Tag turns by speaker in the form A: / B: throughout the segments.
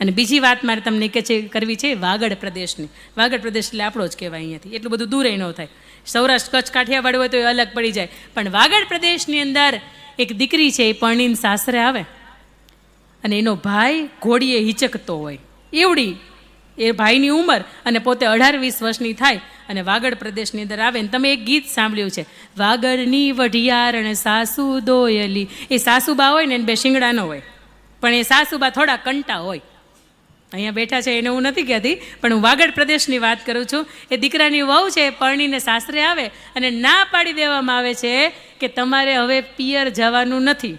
A: અને બીજી વાત મારે તમને કરવી છે વાગડ પ્રદેશની. વાગડ પ્રદેશ એટલે આપણો જ કહેવાય. અહીંયાથી એટલું બધું દૂર ન થાય. સૌરાષ્ટ્ર કચ્છ કાઠિયાવાડ હોય તો એ અલગ પડી જાય, પણ વાગડ પ્રદેશની અંદર એક દીકરી છે, એ પરણીને સાસરે આવે અને એનો ભાઈ ઘોડીએ હિચકતો હોય એવડી એ ભાઈની ઉંમર, અને પોતે 18-20 વર્ષની થાય અને વાગડ પ્રદેશની અંદર આવે. ને તમે એક ગીત સાંભળ્યું છે, વાગડની વઢિયારણ સાસુ દોયલી. એ સાસુબા હોય ને એને બે શિંગડા ન હોય, પણ એ સાસુબા થોડા કંટા હોય. અહીંયા બેઠા છે એને હું નથી કહેતી, પણ હું વાગડ પ્રદેશની વાત કરું છું. એ દીકરાની વહુ છે, પરણીને સાસરે આવે અને ના પાડી દેવામાં આવે છે કે તમારે હવે પિયર જવાનું નથી,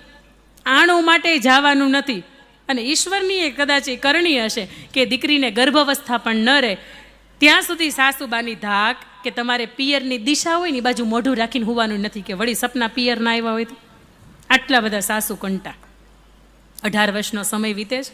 A: આણું માટે જવાનું નથી. અને ઈશ્વરની એ કદાચ એ કરણી હશે કે દીકરીને ગર્ભાવસ્થા પણ ન રહે ત્યાં સુધી સાસુબાની ધાક કે તમારે પિયરની દિશા હોય ને બાજુ મોઢું રાખીને હોવાનું નથી, કે વળી સપના પિયર ના આવ્યા હોય તો. આટલા બધા સાસુ કંટા. 18 વર્ષનો સમય વીતે છે.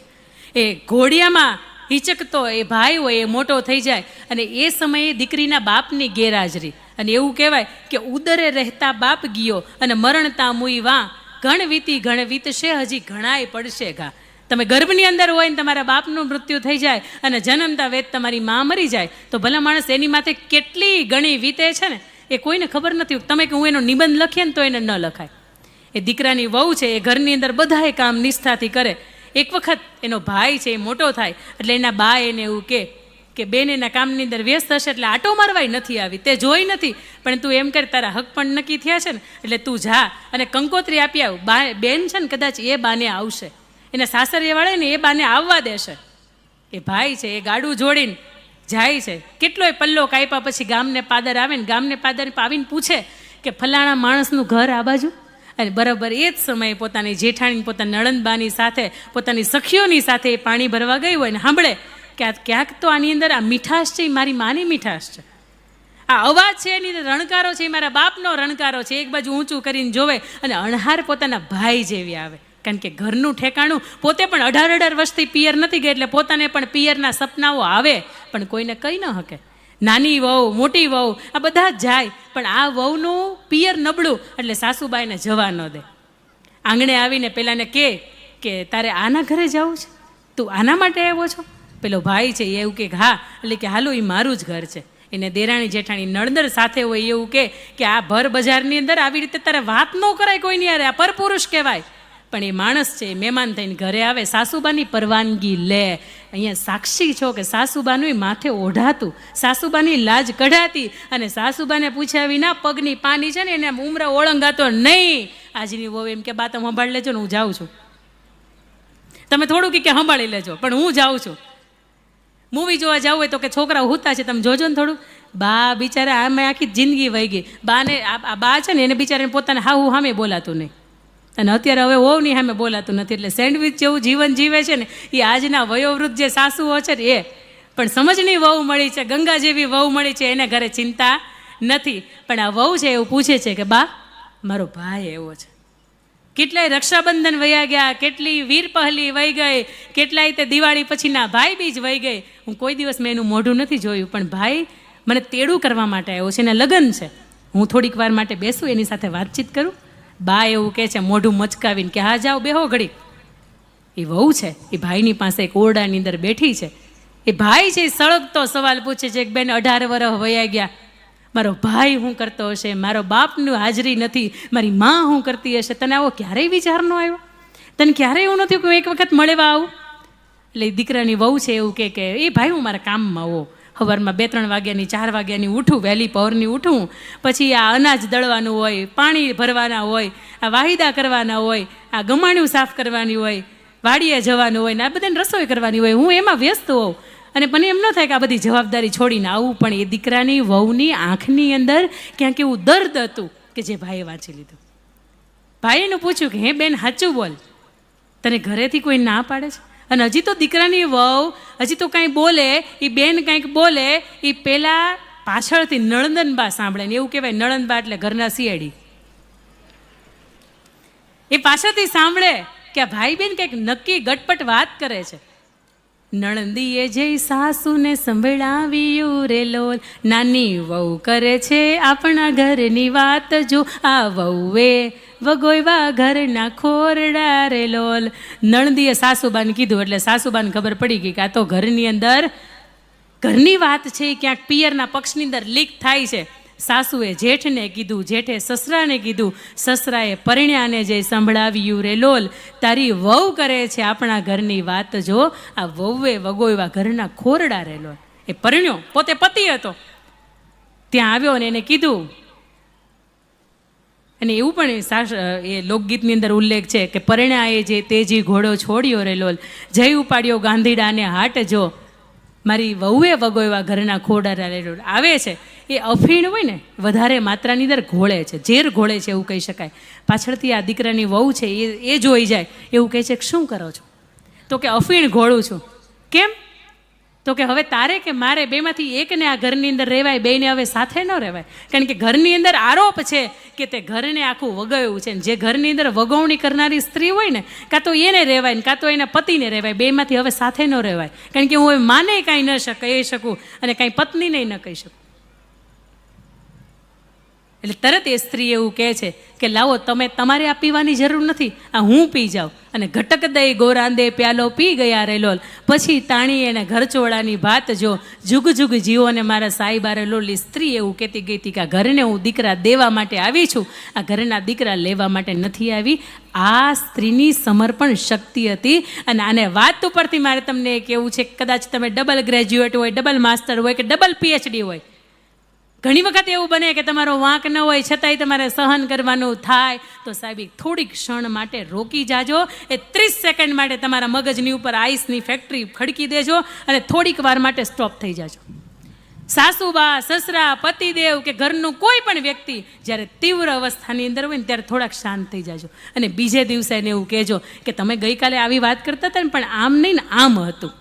A: એ ઘોડિયામાં હિચકતો એ ભાઈ હોય એ મોટો થઈ જાય, અને એ સમયે દીકરીના બાપની ગેરહાજરી. અને એવું કહેવાય કે ઉદરે રહેતા બાપ ગયો અને મરણતા મુઈ વાં, ઘણ વીતશે હજી ઘણાય પડશે ઘા. તમે ગર્ભની અંદર હોય ને તમારા બાપનું મૃત્યુ થઈ જાય અને જન્મતા વેદ તમારી મા મરી જાય તો ભલા માણસ એની માથે કેટલી ગણી વીતે છે ને એ કોઈને ખબર નથી. તમે કે હું એનો નિબંધ લખીએ ને તો એને ન લખાય. એ દીકરાની વહુ છે, એ ઘરની અંદર બધાએ કામ નિષ્ઠાથી કરે. એક વખત એનો ભાઈ છે એ મોટો થાય એટલે એના બા એને એવું કે બેન એના કામની અંદર વ્યસ્ત હશે એટલે આટો મારવાય નથી આવી, તે જોઈ નથી, પણ તું એમ કર તારા હક પણ નક્કી થયા છે ને એટલે તું જા અને કંકોત્રી આપી આવ. બેન છે ને કદાચ એ બાને આવશે, એના સાસરીએ વાળે ને એ બાને આવવા દેશે. એ ભાઈ છે એ ગાડું જોડીને જાય છે. કેટલોય પલ્લો કાપ્યા પછી ગામને પાદર આવે ને ગામને પાદર આવીને પૂછે કે ફલાણા માણસનું ઘર આ બાજુ. અને બરાબર એ જ સમયે પોતાની જેઠાણી પોતાની નણંદબાની સાથે પોતાની સખીઓની સાથે એ પાણી ભરવા ગઈ હોય ને સાંભળે કે આ ક્યાંક તો આની અંદર આ મીઠાશ છે, એ મારી માની મીઠાશ છે, આ અવાજ છે એની અંદર રણકારો છે, એ મારા બાપનો રણકારો છે. એક બાજુ ઊંચું કરીને જોવે અને અણહાર પોતાના ભાઈ જેવી આવે. કારણ કે ઘરનું ઠેકાણું, પોતે પણ 18 વર્ષથી પિયર નથી ગઈ એટલે પોતાને પણ પિયરના સપનાઓ આવે, પણ કોઈને કહી ન શકે. નાની વહુ મોટી વહુ આ બધા જ જાય, પણ આ વહુનું પિયર નબળું એટલે સાસુબાઈને જવા ન દે. આંગણે આવીને પેલાને કે તારે આના ઘરે જવું છે, તું આના માટે આવ્યો છો? પેલો ભાઈ છે એવું કે હા, એટલે કે હાલો એ મારું જ ઘર છે. એને દેરાણી જેઠાણી નણંદર સાથે હોય એવું કે આ ભર બજારની અંદર આવી રીતે તારે વાત ન કરાય કોઈની યારે, આ પરપુરુષ કહેવાય. પણ એ માણસ છે મહેમાન થઈને ઘરે આવે, સાસુબાની પરવાનગી લે. અહીંયા સાક્ષી છો કે સાસુબાનું માથે ઓઢાતું, સાસુબાની લાજ કઢાતી, અને સાસુબાને પૂછ્યા વિના પગની પાની છે ને એને ઉમરા ઓળંગાતો નહીં. આજની વહુ એમ કે બા તમે સંભાળી લેજો ને હું જાઉં છું, તમે થોડું કે સંભાળી લેજો પણ હું જાઉં છું. મૂવી જોવા જવું હોય તો કે છોકરાઓ હુતા છે તમે જોજો ને થોડું. બા બિચારા આમે આખી જિંદગી વહી ગઈ. બાને આ બા છે ને એને બિચારાને પોતાને હાવું સામે બોલાતું નહીં, અને અત્યારે હવે વહુની સામે બોલાતું નથી. એટલે સેન્ડવિચ જેવું જીવન જીવે છે ને એ આજના વયોવૃદ્ધ જે સાસુઓ છે ને એ. પણ સમજની વહુ મળી છે, ગંગા જેવી વહુ મળી છે, એને ઘરે ચિંતા નથી. પણ આ વહુ છે એવું પૂછે છે કે બા મારો ભાઈ એવો છે. કેટલાય રક્ષાબંધન વયા ગયા, કેટલી વીર પહલી વહી ગઈ, કેટલાય તે દિવાળી પછીના ભાઈ બીજ વહી ગઈ. હું કોઈ દિવસ મેં એનું મોઢું નથી જોયું, પણ ભાઈ મને તેડું કરવા માટે આવ્યો છે, એના લગ્ન છે, હું થોડીક વાર માટે બેસું એની સાથે વાતચીત કરું. બા એવું કહે છે મોઢું મચકાવીને કે હા જાઓ બેહો ઘડી. એ વહુ છે એ ભાઈની પાસે એક ઓરડાની અંદર બેઠી છે. એ ભાઈ છે એ સળગતો સવાલ પૂછે છે કે બેન 18 વર્ષ વયા ગયા, મારો ભાઈ શું કરતો હશે, મારો બાપનું હાજરી નથી, મારી માં શું કરતી હશે, તને આવો ક્યારેય વિચાર ન આવ્યો? તને ક્યારેય એવું નથી કે હું એક વખત મળવા આવું? એટલે દીકરાની વહુ છે એવું કે એ ભાઈ હું મારા કામમાં આવો, સવારમાં 2-3 વાગ્યાની 4 વાગ્યાની ઉઠું, વહેલી પહોરની ઉઠું, પછી આ અનાજ દળવાનું હોય, પાણી ભરવાના હોય, આ વાહિદા કરવાના હોય, આ ગમાણ્યું સાફ કરવાની હોય, વાડીએ જવાનું હોય ને આ બધાને રસોઈ કરવાની હોય, હું એમાં વ્યસ્ત હોઉં. અને મને એમ ન થાય કે આ બધી જવાબદારી છોડીને આવું. પણ એ દીકરાની વહુની આંખની અંદર ક્યાંક એવું દર્દ હતું કે જે ભાઈએ વાંચી લીધું. ભાઈનું પૂછ્યું કે હે બેન સાચું બોલ, તને ઘરેથી કોઈ ના પાડે છે? અને હજી તો દીકરાની વહુ હજી તો કાંઈ બોલે, એ બેન કાંઈક બોલે, એ પેલા પાછળથી નળંદનબા સાંભળે ને એવું કહેવાય નળંદબા એટલે ઘરના સિયાડી. એ પાછળથી સાંભળે કે આ ભાઈ બેન કંઈક નક્કી ગટપટ વાત કરે છે. નણંદીએ જઈ સાસુને સંભળાવ્યું રે લોલ, નાની વહુ કરે છે આપણા ઘરની વાત જો, આ વહુએ વગોયવા ઘરના ખોરડા રે લોલ. નણદીએ સાસુબાને કીધું એટલે સાસુબાને ખબર પડી ગઈ કે આ તો ઘરની અંદર ઘરની વાત છે, ક્યાંક પિયરના પક્ષની અંદર લીક થાય છે. સાસુએ જેઠને કીધું, જેઠે સસરાને કીધું, સસરાએ પરિણ્યાને જે સંભળાવ્યું રે લોલ. તારી વહુ કરે છે આપણા ઘરની વાત જો, આ વહુએ વગોયવા ઘરના ખોરડા રે લોલ. એ પરિણ્યો, પોતે પતિ હતો, ત્યાં આવ્યો ને એને કીધું. અને એવું પણ એ લોકગીતની અંદર ઉલ્લેખ છે કે પરિણાએ જે તેજી ઘોડો છોડ્યો રે લોલ, જઈ ઉપાડ્યો ગાંધીડાને હાટ જો, મારી વહુએ વગોયવા ઘરના ખોરડા રે લોલ. આવે છે એ અફીણ હોય ને વધારે માત્રાની અંદર ઘોળે છે, ઝેર ઘોળે છે એવું કહી શકાય. પાછળથી આ દીકરાની વહુ છે એ જોઈ જાય, એવું કહે છે કે શું કરો છો? તો કે અફીણ ઘોળું છું. કેમ? તો કે હવે તારે કે મારે બેમાંથી એકને આ ઘરની અંદર રહેવાય, બેને હવે સાથે ન રહેવાય. કારણ કે ઘરની અંદર આરોપ છે કે તે ઘરને આખું વગાવ્યું છે. જે ઘરની અંદર વગવણી કરનારી સ્ત્રી હોય ને, કાં તો એને રહેવાય ને કાં તો એના પતિને રહેવાય, બેમાંથી હવે સાથે ન રહેવાય. કારણ કે હું હવે માને કાંઈ ન કહી શકું અને કાંઈ પત્નીને ન કહી શકું. એટલે તરત એ સ્ત્રી એવું કહે છે કે લાવો તમે, તમારે આ પીવાની જરૂર નથી, આ હું પી જાઉં. અને ઘટક દઈ ગોરાંદે પ્યાલો પી ગયા રે લોલ. પછી તાણી એને ઘરચોળાની ભાત જો, જુગ જુગ જીવો ને મારા સાઈબા રે લોલ. સ્ત્રી એવું કહેતી ગઈ હતી કે આ ઘરને હું દીકરા દેવા માટે આવી છું, આ ઘરના દીકરા લેવા માટે નથી આવી. આ સ્ત્રીની સમર્પણ શક્તિ હતી. અને આને વાત ઉપરથી મારે તમને કહેવું છે, કદાચ તમે ડબલ ગ્રેજ્યુએટ હોય, ડબલ માસ્ટર હોય કે ડબલ પીએચડી હોય, ઘણી વખત એવું બને કે તમારો વાંક ન હોય છતાંય તમારે સહન કરવાનું થાય, તો સાહેબ થોડીક ક્ષણ માટે રોકી જાજો. એ 30 સેકન્ડ માટે તમારા મગજની ઉપર આઈસની ફેક્ટરી ખડકી દેજો અને થોડીક વાર માટે સ્ટોપ થઈ જાજો. સાસુબા, સસરા, પતિદેવ કે ઘરનું કોઈ પણ વ્યક્તિ જ્યારે તીવ્ર અવસ્થાની અંદર હોય ને ત્યારે થોડાક શાંત થઈ જાજો. અને બીજે દિવસે એને એવું કહેજો કે તમે ગઈકાલે આવી વાત કરતા હતા ને, પણ આમ નહીં ને આમ હતું.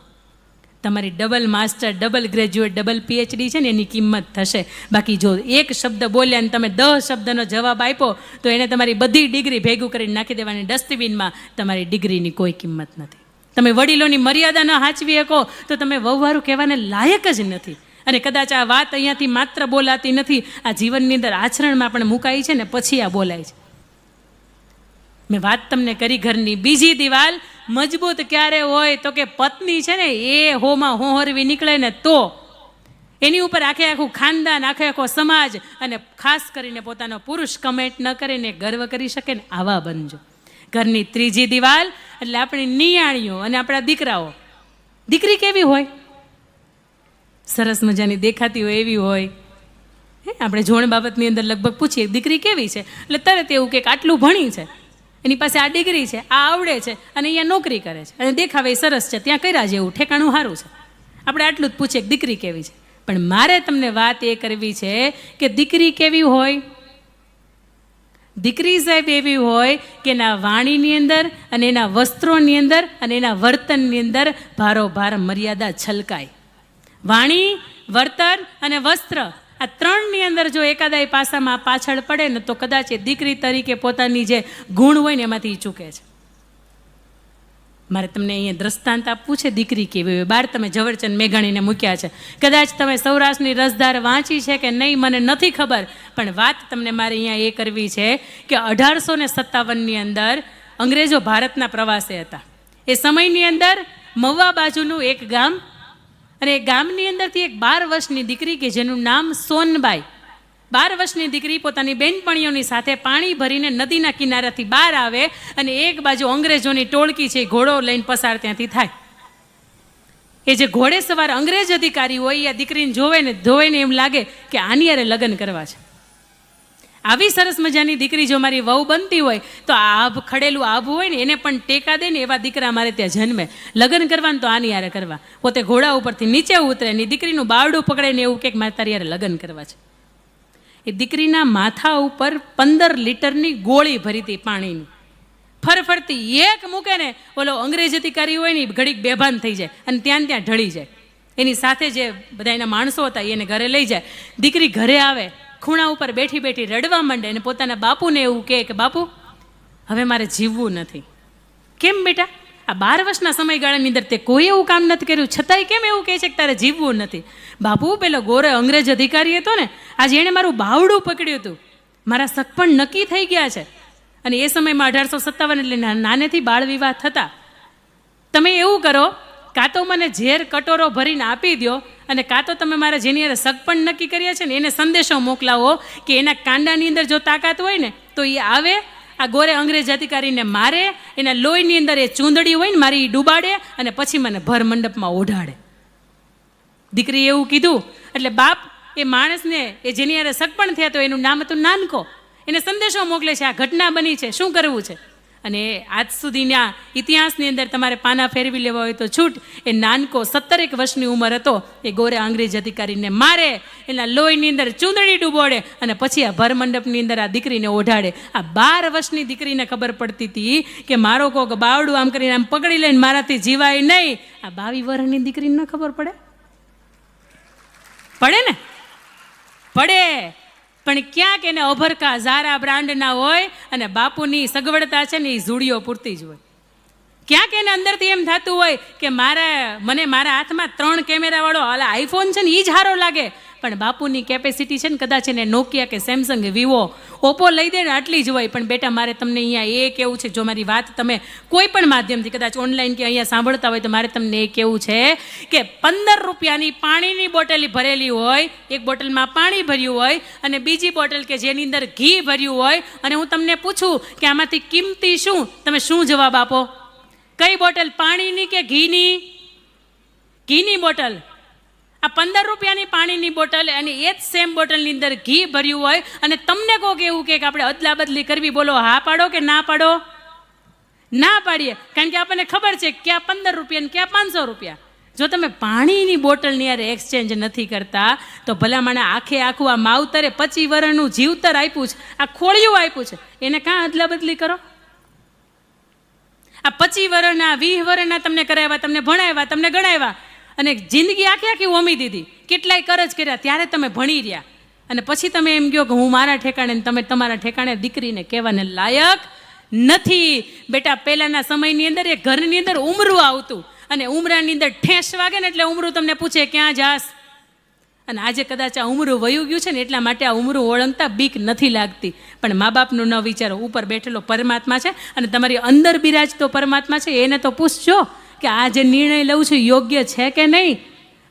A: તમારી double master, double graduate, double PhD છે ને એની કિંમત થશે. બાકી જો એક શબ્દ બોલ્યા અને તમે 10 શબ્દનો જવાબ આપ્યો તો એને તમારી બધી ડિગ્રી ભેગું કરીને નાખી દેવાની ડસ્ટબિનમાં. તમારી ડિગ્રીની કોઈ કિંમત નથી. તમે વડીલોની મર્યાદા ન હાચવી શકો તો તમે વહુવારું કહેવાને લાયક જ નથી. અને કદાચ આ વાત અહીંયાથી માત્ર બોલાતી નથી, આ જીવનની અંદર આચરણમાં પણ મુકાઈ છે ને પછી આ બોલાય છે. મેં વાત તમને કરી ઘરની. બીજી દિવાલ મજબૂત ક્યારે હોય તો કે પત્ની છે ને એ હોમાં હોહરવી નીકળે ને તો એની ઉપર આખું ખાનદાન, આખો સમાજ અને ખાસ કરીને પોતાનો પુરુષ કમેન્ટ ન કરે ને ગર્વ કરી શકે ને, આવા બનજો. ઘરની ત્રીજી દિવાલ એટલે આપણી નિયાણીઓ અને આપણા દીકરાઓ. દીકરી કેવી હોય? સરસ મજાની દેખાતી હોય એવી હોય. આપણે જોણ બાબતની અંદર લગભગ પૂછીએ દીકરી કેવી છે એટલે તરત એવું કે આટલું ભણી છે, એની પાસે આ ડિગ્રી છે, આ આવડે છે અને અહીંયા નોકરી કરે છે અને દેખાવે સરસ છે, ત્યાં કર્યા જેવું ઠેકાણું સારું છે. આપણે આટલું જ પૂછીએ કે દીકરી કેવી છે. પણ મારે તમને વાત એ કરવી છે કે દીકરી કેવી હોય? દીકરી સાહેબ એવી હોય કે એના વાણીની અંદર અને એના વસ્ત્રોની અંદર અને એના વર્તનની અંદર ભારોભાર મર્યાદા છલકાય. વાણી, વર્તન અને વસ્ત્ર, આ ત્રણની અંદર જો એકાદાય પાસામાં પાછળ પડે ને તો કદાચ એ દીકરી તરીકે પોતાની જે ગુણ હોય ને એમાંથી ચૂકે છે. મારે તમને અહીંયા દ્રષ્ટાંત આપવું છે દીકરી કેવી હોય. બહાર તમે ઝવેરચંદ મેઘાણીને મૂક્યા છે. કદાચ તમે સૌરાષ્ટ્રની રસધાર વાંચી છે કે નહીં મને નથી ખબર, પણ વાત તમને મારે અહીંયા એ કરવી છે કે 1857ની અંદર અંગ્રેજો ભારતના પ્રવાસે હતા. એ સમયની અંદર મહુવા બાજુનું એક ગામ, અને એ ગામની અંદરથી એક 12 વર્ષની દીકરી કે જેનું નામ સોનબાઈ, 12 વર્ષની દીકરી પોતાની બેનપણીઓની સાથે પાણી ભરીને નદીના કિનારાથી બહાર આવે અને એક બાજુ અંગ્રેજોની ટોળકી છે ઘોડો લઈને પસાર ત્યાંથી થાય. એ જે ઘોડે સવાર અંગ્રેજ અધિકારી હોય એ દીકરીને જોવે ને એમ લાગે કે આની હારે લગ્ન કરવા છે. આવી સરસ મજાની દીકરી જો મારી વહુ બનતી હોય તો આભ ખડેલું આભું હોય ને એને પણ ટેકા દે ને એવા દીકરા મારે ત્યાં જન્મે. લગ્ન કરવાનું તો આની હારે કરવા. પોતે ઘોડા ઉપરથી નીચે ઉતરે ને દીકરીનું બાવડું પકડે ને એવું કે મારે તારી હારે લગ્ન કરવા છે. એ દીકરીના માથા ઉપર 15 લીટરની ગોળી ભરી હતી પાણીની. ફરફરતી એક મૂકે ને ઓલો અંગ્રેજ અધિકારી હોય ને ઘડીક બેભાન થઈ જાય અને ત્યાં ઢળી જાય. એની સાથે જે બધા એના માણસો હતા એને ઘરે લઈ જાય. દીકરી ઘરે આવે, ખૂણા ઉપર બેઠી બેઠી રડવા માંડે અને પોતાના બાપુને એવું કહે કે બાપુ હવે મારે જીવવું નથી. કેમ બેટા? આ 12 વર્ષના સમયગાળાની અંદર તે કોઈ એવું કામ નથી કર્યું, છતાંય કેમ એવું કહે છે કે તારે જીવવું નથી? બાપુ પેલો ગોરે અંગ્રેજ અધિકારી હતો ને, આજે એણે મારું બાવડું પકડ્યું હતું, મારા સગપણ નક્કી થઈ ગયા છે, અને એ સમયમાં 1857 એટલે નાનેથી બાળ વિવાહ થતા. તમે એવું કરો, કાં તો મને ઝેર કટોરો ભરીને આપી દો, અને કાં તો તમે મારા જેની યારે સગપણ નક્કી કર્યા છે ને એને સંદેશો મોકલાવો કે એના કાંડાની અંદર જો તાકાત હોય ને તો એ આવે, આ ગોરે અંગ્રેજ અધિકારીને મારે, એના લોહીની અંદર એ ચૂંદડી હોય ને મારી ડૂબાડે, અને પછી મને ભર મંડપમાં ઓઢાડે. દીકરીએ એવું કીધું એટલે બાપ એ માણસને એ જેની યારે સગપણ થયા તો એનું નામ હતું નાનકો, એને સંદેશો મોકલે છે, આ ઘટના બની છે, શું કરવું છે. અને આજ સુધીના ઇતિહાસની અંદર તમારે પાના ફેરવી લેવા હોય તો છૂટ. એ નાનકો 17 વર્ષની ઉંમર હતો, એ ગોરે અંગ્રેજ અધિકારીને મારે, એના લોહીની અંદર ચૂંદડી ડૂબોડે, અને પછી આ ભરમંડપની અંદર આ દીકરીને ઓઢાડે. આ 12 વર્ષની દીકરીને ખબર પડતી હતી કે મારો કોક બાવડું આમ કરીને આમ પકડી લઈને મારાથી જીવાય નહીં. આ 22 વર્ષની દીકરીને ન ખબર પડે? પડે ને, પડે. પણ ક્યાંક એને અભરકા ઝારા બ્રાન્ડના હોય અને બાપુની સગવડતા છે ને એ ઝૂડીઓ પૂરતી જ હોય. ક્યાંક એને અંદરથી એમ થતું હોય કે મને મારા હાથમાં 3 કેમેરાવાળો આઈફોન છે ને એ જ સારો લાગે, પણ બાપુની કેપેસિટી છે ને કદાચ એને નોકિયા કે સેમસંગ, વિવો, ઓપ્પો લઈ દે ને આટલી જ હોય. પણ બેટા મારે તમને અહીંયા એ કહેવું છે, જો મારી વાત તમે કોઈ પણ માધ્યમથી કદાચ ઓનલાઈન કે અહીંયા સાંભળતા હોય તો મારે તમને એ કહેવું છે કે 15 રૂપિયાની પાણીની બોટલ ભરેલી હોય, એક બોટલમાં પાણી ભર્યું હોય અને બીજી બોટલ કે જેની અંદર ઘી ભર્યું હોય, અને હું તમને પૂછું કે આમાંથી કિંમતી શું, તમે શું જવાબ આપો? કઈ બોટલ, પાણીની કે ઘીની? ઘીની બોટલ. આ 15 રૂપિયાની પાણીની બોટલ અને એ જ સેમ બોટલની અંદર ઘી ભર્યું હોય, અને તમને કોક એવું કે આપણે અદલા બદલી કરવી, બોલો હા પાડો કે ના પાડો? ના પાડીએ, કારણ કે આપણને ખબર છે ક્યાં 15 રૂપિયા ને ક્યાં 500 રૂપિયા. જો તમે પાણીની બોટલની યાર એક્સચેન્જ નથી કરતા તો ભલામણ આખું આ માવતરે 25 વર્ષનું જીવતર આપ્યું છે, આ ખોળિયું આપ્યું છે, એને કાં અદલા બદલી કરો? આ 25 વર્ષના 20 વર્ષના તમને કરાવ્યા, તમને ભણાવ્યા, તમને ગણાવ્યા, અને જિંદગી આખી હોમી દીધી, કેટલાય કરજ કર્યા, ત્યારે તમે ભણી રહ્યા, અને પછી તમે એમ કહો કે હું મારા ઠેકાણે ને તમે તમારા ઠેકાણે. દીકરીને કહેવાને લાયક નથી. બેટા પહેલાંના સમયની અંદર એ ઘરની અંદર ઉમરું આવતું, અને ઉમરાની અંદર ઠેસ વાગે ને એટલે ઉમરું તમને પૂછે ક્યાં જાસ. અને આજે કદાચ આ ઉમરું વયું ગયું છે ને એટલા માટે આ ઉમરું ઓળંગતા બીક નથી લાગતી. પણ મા બાપનું ન વિચારો, ઉપર બેઠેલો પરમાત્મા છે અને તમારી અંદર બિરાજતો પરમાત્મા છે, એને તો પૂછજો કે આ જે નિર્ણય લઉં છું યોગ્ય છે કે નહીં.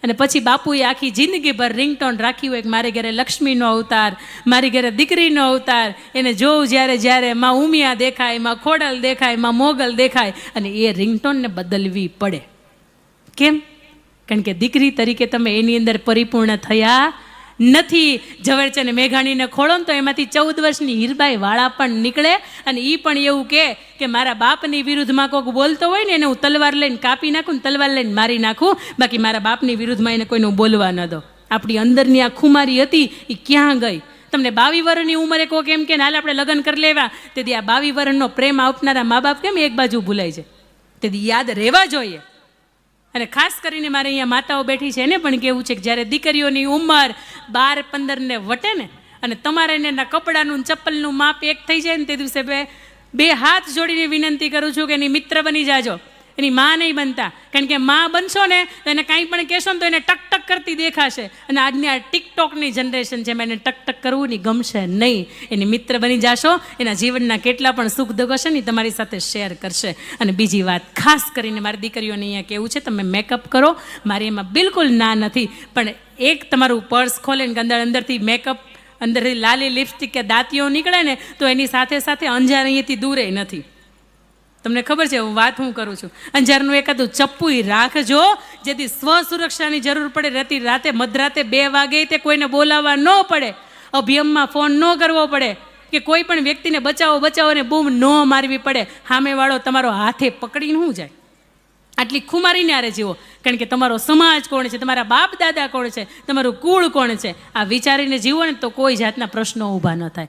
A: અને પછી બાપુએ આખી જિંદગીભર રિંગટોન રાખી હોય કે મારી ઘરે લક્ષ્મીનો અવતાર, મારી ઘરે દીકરીનો અવતાર, એને જોઉં જ્યારે માં ઉમિયા દેખાય, માં ખોડલ દેખાય, માં મોગલ દેખાય, અને એ રિંગટોનને બદલવી પડે. કેમ? કારણ કે દીકરી તરીકે તમે એની અંદર પરિપૂર્ણ થયા નથી. ઝવેરચંદ મેઘાણીને ખોળો ને તો એમાંથી 14 વર્ષની હીરબાઈ વાળા પણ નીકળે, અને એ પણ એવું કે મારા બાપની વિરુદ્ધમાં કોઈક બોલતો હોય ને એને હું તલવાર લઈને કાપી નાખું ને તલવાર લઈને મારી નાખું, બાકી મારા બાપની વિરુદ્ધમાં એને કોઈનું બોલવા ન દો. આપણી અંદરની આ ખુમારી હતી એ ક્યાં ગઈ? તમને 22 વર્ષની ઉંમરે કોઈક એમ કે હાલ આપણે લગ્ન કરી લેવા, તેથી આ 22 વર્ષનો પ્રેમ આપનારા મા બાપ કેમ એક બાજુ ભૂલાય છે? તેથી યાદ રહેવા જોઈએ. અને ખાસ કરીને મારે અહીંયા માતાઓ બેઠી છે એને પણ કેવું છે કે જ્યારે દીકરીઓની ઉંમર 12-15 ને વટે ને, અને તમારે એના કપડાનું ચપ્પલનું માપ એક થઈ જાય ને તે દિવસે બે હાથ જોડીને વિનંતી કરું છું કે એની મિત્ર બની જાજો, એની માં નહીં બનતા. કારણ કે માં બનશો ને તો એને કાંઈ પણ કહેશો ને તો એને ટક ટક કરતી દેખાશે, અને આજની આ ટિકટોકની જનરેશન છે એમાં એને ટક ટક કરવું નહીં, ગમશે નહીં. એની મિત્ર બની જાશો, એના જીવનના કેટલા પણ સુખ દુઃખ હશે ને તમારી સાથે શેર કરશે. અને બીજી વાત ખાસ કરીને મારી દીકરીઓને અહીંયા કેવું છે, તમે મેકઅપ કરો, મારી એમાં બિલકુલ ના નથી, પણ એક તમારું પર્સ ખોલે ને અંદરથી મેકઅપ, અંદરથી લાલી લિપસ્ટિક કે દાંતીઓ નીકળે ને તો એની સાથે સાથે અંજાર અહીંયાથી દૂરે નથી. તમને ખબર છે હું વાત હું કરું છું? અંજારનું એકાદું ચપ્પુય રાખજો, જેથી સ્વ સુરક્ષાની જરૂર પડે રાતે મધરાતે 2 વાગે તે કોઈને બોલાવવા ન પડે, અભિયમમાં ફોન ન કરવો પડે, કે કોઈ પણ વ્યક્તિને બચાવો ને બૂમ ન મારવી પડે. સામેવાળો તમારો હાથે પકડીને શું જાય? આટલી ખુમારીને આરે જીવો. કારણ કે તમારો સમાજ કોણ છે, તમારા બાપ દાદા કોણ છે, તમારું કુળ કોણ છે, આ વિચારીને જીવો ને તો કોઈ જાતના પ્રશ્નો ઊભા ન થાય.